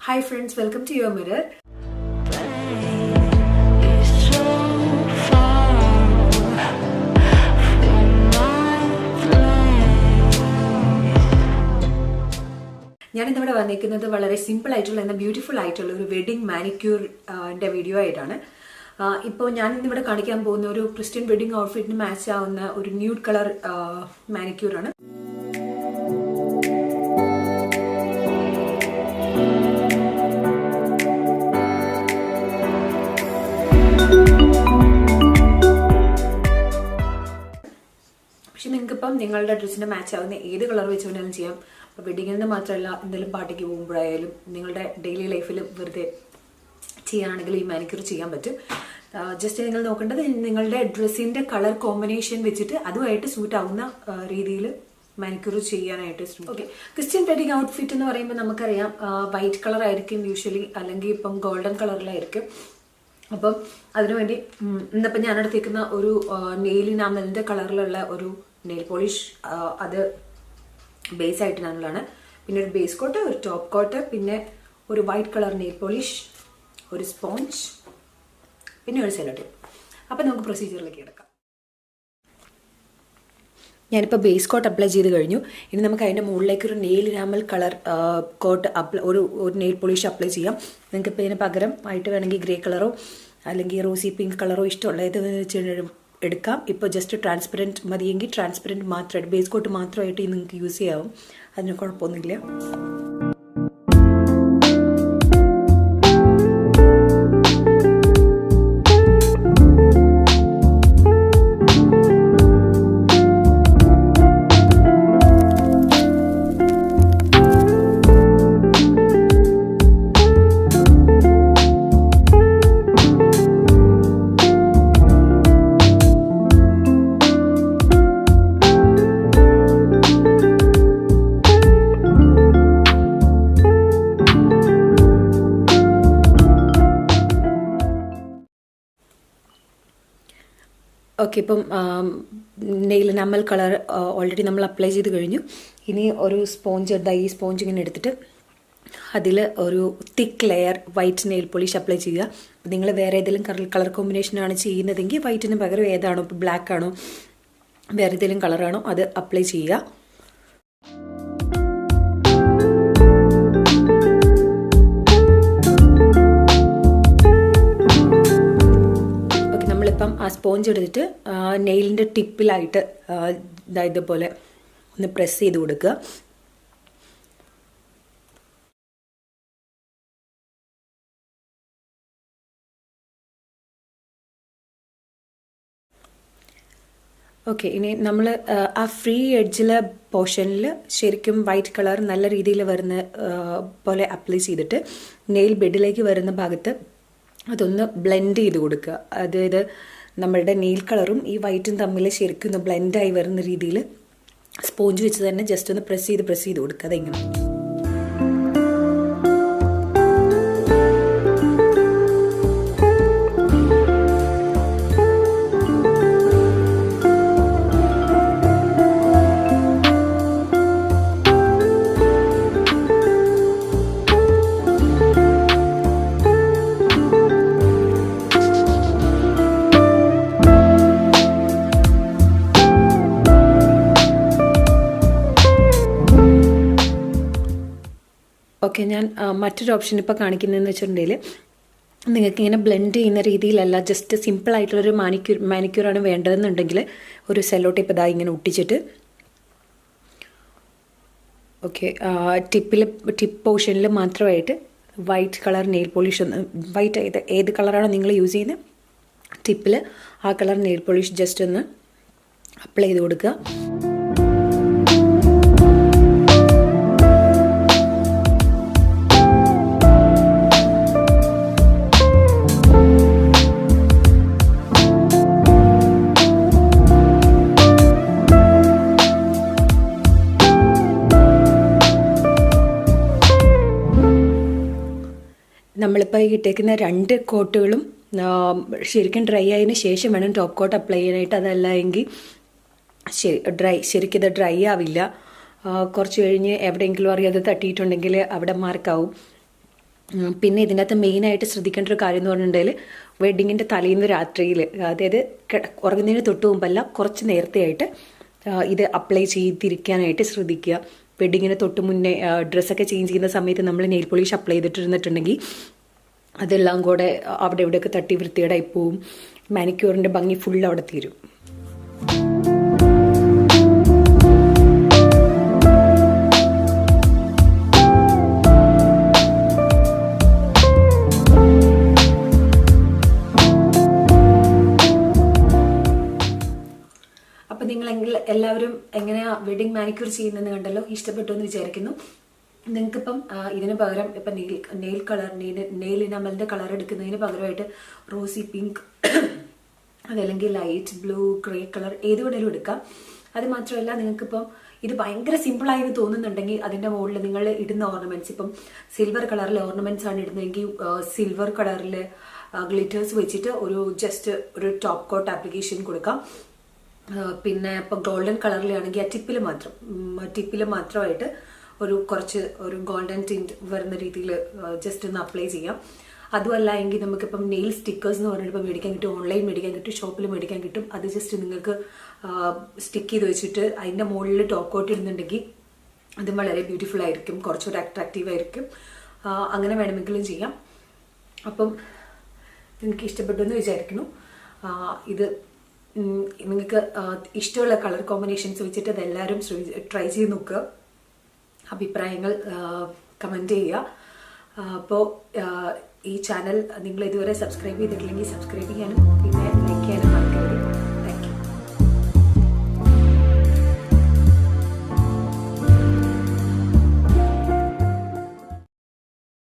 Hi friends, welcome to your mirror. ഞാനിന്നിവിടെ വന്നിരിക്കുന്നത് വളരെ സിമ്പിൾ ആയിട്ടുള്ള എന്നാൽ ബ്യൂട്ടിഫുൾ ആയിട്ടുള്ള ഒരു വെഡിങ് മാനിക്യൂറിന്റെ വീഡിയോ ആയിട്ടാണ്. ഇപ്പോൾ ഞാൻ ഇന്നിവിടെ കാണിക്കാൻ പോകുന്ന ഒരു ക്രിസ്ത്യൻ വെഡിങ് ഔട്ട്ഫിറ്റിന് മാച്ച് ആവുന്ന ഒരു ന്യൂഡ് കളർ മാനിക്യൂറാണ്. പക്ഷെ നിങ്ങൾക്കിപ്പം നിങ്ങളുടെ ഡ്രസ്സിന് മാച്ച് ആവുന്ന ഏത് കളർ വെച്ച് വേണമെങ്കിലും ചെയ്യാം. അപ്പോൾ വെഡിങ്ങിന് മാത്രമല്ല, എന്തെങ്കിലും പാർട്ടിക്ക് പോകുമ്പോഴായാലും നിങ്ങളുടെ ഡെയിലി ലൈഫിൽ വെറുതെ ചെയ്യുകയാണെങ്കിൽ ഈ മാനിക്യൂർ ചെയ്യാൻ പറ്റും. ജസ്റ്റ് നിങ്ങൾ നോക്കേണ്ടത് നിങ്ങളുടെ ഡ്രസ്സിന്റെ കളർ കോമ്പിനേഷൻ വെച്ചിട്ട് അതുമായിട്ട് സൂട്ട് ആവുന്ന രീതിയിൽ മാനിക്യൂർ ചെയ്യാനായിട്ട് ശ്രമിക്കും. ഓക്കെ, ക്രിസ്ത്യൻ വെഡിങ് ഔട്ട്ഫിറ്റ് എന്ന് പറയുമ്പോൾ നമുക്കറിയാം വൈറ്റ് കളർ ആയിരിക്കും യൂഷ്വലി, അല്ലെങ്കിൽ ഇപ്പം ഗോൾഡൻ കളറിലായിരിക്കും. അപ്പം അതിനുവേണ്ടി ഇന്നിപ്പം ഞാൻ എടുത്തേക്കുന്ന ഒരു നെയിൽ ഇനാമലിന്റെ കളറിലുള്ള ഒരു നെയിൽ പോളിഷ്, അത് ബേസ് ആയിട്ട് നമ്മളാണ്. പിന്നെ ഒരു ബേസ് കോട്ട്, ഒരു ടോപ്പ് കോട്ട്, പിന്നെ ഒരു വൈറ്റ് കളർ നെയിൽ പോളിഷ്, ഒരു സ്പോഞ്ച്, പിന്നെ ഒരു സെല്ലോ ടേപ്പ്. അപ്പം നമുക്ക് പ്രൊസീജിയറിലേക്ക് കിടക്കാം. ഞാനിപ്പോൾ ബേസ് കോട്ട് അപ്ലൈ ചെയ്ത് കഴിഞ്ഞു. ഇനി നമുക്ക് അതിൻ്റെ മുകളിലേക്ക് ഒരു നെയിൽ ഇനാമൽ കളർ കോട്ട് ഒരു നെയിൽ പോളിഷ് അപ്ലൈ ചെയ്യാം. നിങ്ങൾക്ക് ഇപ്പോൾ ഇതിന് പകരം ആയിട്ട് വേണമെങ്കിൽ ഗ്രേ കളറോ അല്ലെങ്കിൽ റോസി പിങ്ക് കളറോ ഇഷ്ടമുള്ള ഏത് വെച്ച് എടുക്കാം. ഇപ്പോൾ ജസ്റ്റ് ട്രാൻസ്പെറൻറ്റ് മതിയെങ്കിൽ ട്രാൻസ്പെറൻറ്റ് മാത്രമായിട്ട് ബേസ് കോട്ട് മാത്രമായിട്ട് നിങ്ങൾക്ക് യൂസ് ചെയ്യാവും. അതിന് കുഴപ്പമൊന്നുമില്ല. ഓക്കെ, ഇപ്പം നെയിൽ ഇനാമൽ കളർ ഓൾറെഡി നമ്മൾ അപ്ലൈ ചെയ്ത് കഴിഞ്ഞു. ഇനി ഒരു സ്പോഞ്ച്, ഈ സ്പോഞ്ച് ഇങ്ങനെ എടുത്തിട്ട് അതിൽ ഒരു തിക്ക് layer white nail polish apply ചെയ്യുക. നിങ്ങൾ വേറെ ഏതെങ്കിലും കളർ കോമ്പിനേഷനാണ് ചെയ്യുന്നതെങ്കിൽ വൈറ്റിന് പകരം ഏതാണോ, ഇപ്പോൾ ബ്ലാക്ക് ആണോ വേറെ ഏതെങ്കിലും കളറാണോ അത് അപ്ലൈ ചെയ്യുക. ആ സ്പോഞ്ച് എടുത്തിട്ട് നെയിലിൻ്റെ ടിപ്പിലായിട്ട് ഇതുപോലെ ഒന്ന് പ്രസ് ചെയ്ത് കൊടുക്കുക. ഓക്കെ, ഇനി നമ്മൾ ആ ഫ്രീ എഡ്ജിലെ പോർഷനിൽ ശരിക്കും വൈറ്റ് കളർ നല്ല രീതിയിൽ വരുന്ന പോലെ അപ്ലൈ ചെയ്തിട്ട് നെയിൽ ബെഡിലേക്ക് വരുന്ന ഭാഗത്ത് അതൊന്ന് ബ്ലെൻഡ് ചെയ്ത് കൊടുക്കുക. അതായത് നമ്മളുടെ നെയിൽ കളറും ഈ വൈറ്റും തമ്മിൽ ശരിക്കും ഒന്ന് ബ്ലെൻഡായി വരുന്ന രീതിയിൽ സ്പോഞ്ച് വെച്ച് തന്നെ ജസ്റ്റ് ഒന്ന് പ്രസ് ചെയ്ത് കൊടുക്കുക. അതെങ്ങനെ ഓക്കെ, ഞാൻ മറ്റൊരു ഓപ്ഷൻ ഇപ്പോൾ കാണിക്കുന്നതെന്ന് വെച്ചിട്ടുണ്ടെങ്കിൽ നിങ്ങൾക്ക് ഇങ്ങനെ ബ്ലെൻഡ് ചെയ്യുന്ന രീതിയിലല്ല, ജസ്റ്റ് സിമ്പിളായിട്ടുള്ളൊരു മാനിക്യൂറാണ് വേണ്ടതെന്നുണ്ടെങ്കിൽ ഒരു സെല്ലോ ടേപ്പ് ഇതാ ഇങ്ങനെ ഒട്ടിച്ചിട്ട് ഓക്കെ ടിപ്പ് പോർഷനിൽ മാത്രമായിട്ട് വൈറ്റ് കളർ നെയിൽ പോളിഷ് ഒന്ന് വൈറ്റ് ഏത് കളറാണോ നിങ്ങൾ യൂസ് ചെയ്യുന്നത് ടിപ്പിൽ ആ കളർ നെയിൽ പോളിഷ് ജസ്റ്റ് ഒന്ന് അപ്ലൈ ചെയ്ത് കൊടുക്കുക. നമ്മളിപ്പോൾ ഈ ഇട്ടേക്കുന്ന 2 കോട്ടുകളും ശരിക്കും ഡ്രൈ ആയതിന് ശേഷം വേണം ടോപ്പ് കോട്ട് അപ്ലൈ ചെയ്യാനായിട്ട്. അതല്ല എങ്കിൽ ശരിക്കും ഇത് ഡ്രൈ ആവില്ല. കുറച്ച് കഴിഞ്ഞ് എവിടെയെങ്കിലും അറിയാതെ തട്ടിയിട്ടുണ്ടെങ്കിൽ അവിടെ മാർക്കാവും. പിന്നെ ഇതിനകത്ത് മെയിനായിട്ട് ശ്രദ്ധിക്കേണ്ട ഒരു കാര്യം എന്ന് പറഞ്ഞിട്ടുണ്ടെങ്കിൽ വെഡ്ഡിങ്ങിൻ്റെ തലേന്ന് രാത്രിയിൽ, അതായത് ഉറങ്ങുന്നതിന് തൊട്ട് മുമ്പല്ല, കുറച്ച് നേരത്തെ ആയിട്ട് ഇത് അപ്ലൈ ചെയ്തിരിക്കാനായിട്ട് ശ്രദ്ധിക്കുക. വെഡ്ഡിങ്ങിന് തൊട്ട് മുന്നേ ഡ്രസ്സൊക്കെ ചേഞ്ച് ചെയ്യുന്ന സമയത്ത് നമ്മൾ നെയിൽ പോളിഷ് അപ്ലൈ ചെയ്തിട്ടിരുന്നിട്ടുണ്ടെങ്കിൽ അതെല്ലാം കൂടെ അവിടെ ഇവിടെയൊക്കെ തട്ടി വൃത്തികേടായി പോവും. മാനിക്യൂറിൻ്റെ ഭംഗി ഫുൾ അവിടെ തീരും. അപ്പം നിങ്ങളെങ്കിൽ എല്ലാവരും എങ്ങനെയാ വെഡിങ് മാനിക്യൂർ ചെയ്യുന്നതെന്ന് കണ്ടല്ലോ. ഇഷ്ടപ്പെട്ടു എന്ന് വിചാരിക്കുന്നു. നിങ്ങൾക്കിപ്പം ഇതിന് പകരം ഇപ്പം നെയിൽ ഇനാമലിൻ്റെ കളർ എടുക്കുന്നതിന് പകരമായിട്ട് റോസി പിങ്ക് അതല്ലെങ്കിൽ ലൈറ്റ് ബ്ലൂ, ഗ്രേ കളർ ഏത് വേണേലും എടുക്കാം. അത് മാത്രമല്ല, നിങ്ങൾക്കിപ്പം ഇത് ഭയങ്കര സിമ്പിളായി തോന്നുന്നുണ്ടെങ്കിൽ അതിൻ്റെ മുകളിൽ നിങ്ങൾ ഇടുന്ന ഓർണമെന്റ്സ്, ഇപ്പം സിൽവർ കളറിലെ ഓർണമെന്റ്സ് ആണ് ഇടുന്നതെങ്കിൽ സിൽവർ കളറിലെ ഗ്ലിറ്റേഴ്സ് വെച്ചിട്ട് ജസ്റ്റ് ഒരു ടോപ്പ് കോട്ട് ആപ്ലിക്കേഷൻ കൊടുക്കാം. പിന്നെ ഇപ്പം ഗോൾഡൻ കളറിലാണെങ്കിൽ ആ ടിപ്പിൽ മാത്രമായിട്ട് കുറച്ച് ഗോൾഡൻ ടിൻറ്റ് വരുന്ന രീതിയിൽ ജസ്റ്റ് ഒന്ന് അപ്ലൈ ചെയ്യാം. അതുമല്ല എങ്കിൽ നമുക്കിപ്പം നെയിൽ സ്റ്റിക്കേഴ്സ് എന്ന് പറഞ്ഞിട്ട് ഇപ്പം മേടിക്കാൻ കിട്ടും, ഓൺലൈൻ മേടിക്കാൻ കിട്ടും, ഷോപ്പിൽ മേടിക്കാൻ കിട്ടും. അത് ജസ്റ്റ് നിങ്ങൾക്ക് സ്റ്റിക്ക് ചെയ്ത് വെച്ചിട്ട് അതിൻ്റെ മുകളിൽ ടോപ്പ് കോട്ട് ഇടുന്നുണ്ടെങ്കിൽ അതും വളരെ ബ്യൂട്ടിഫുൾ ആയിരിക്കും, കുറച്ചുകൂടെ അട്രാക്റ്റീവ് ആയിരിക്കും. അങ്ങനെ വേണമെങ്കിലും ചെയ്യാം. അപ്പം നിങ്ങൾക്ക് ഇഷ്ടപ്പെട്ടു എന്ന് വിചാരിക്കുന്നു. ഇത് നിങ്ങൾക്ക് ഇഷ്ടമുള്ള കളർ കോമ്പിനേഷൻസ് വെച്ചിട്ട് അതെല്ലാവരും ട്രൈ ചെയ്ത് നോക്കുക. അഭിപ്രായങ്ങൾ കമൻറ്റ് ചെയ്യുക. അപ്പോൾ ഈ ചാനൽ നിങ്ങൾ ഇതുവരെ സബ്സ്ക്രൈബ് ചെയ്തിട്ടില്ലെങ്കിൽ സബ്സ്ക്രൈബ് ചെയ്യാനും പിന്നെ ലൈക്ക് ചെയ്യാനും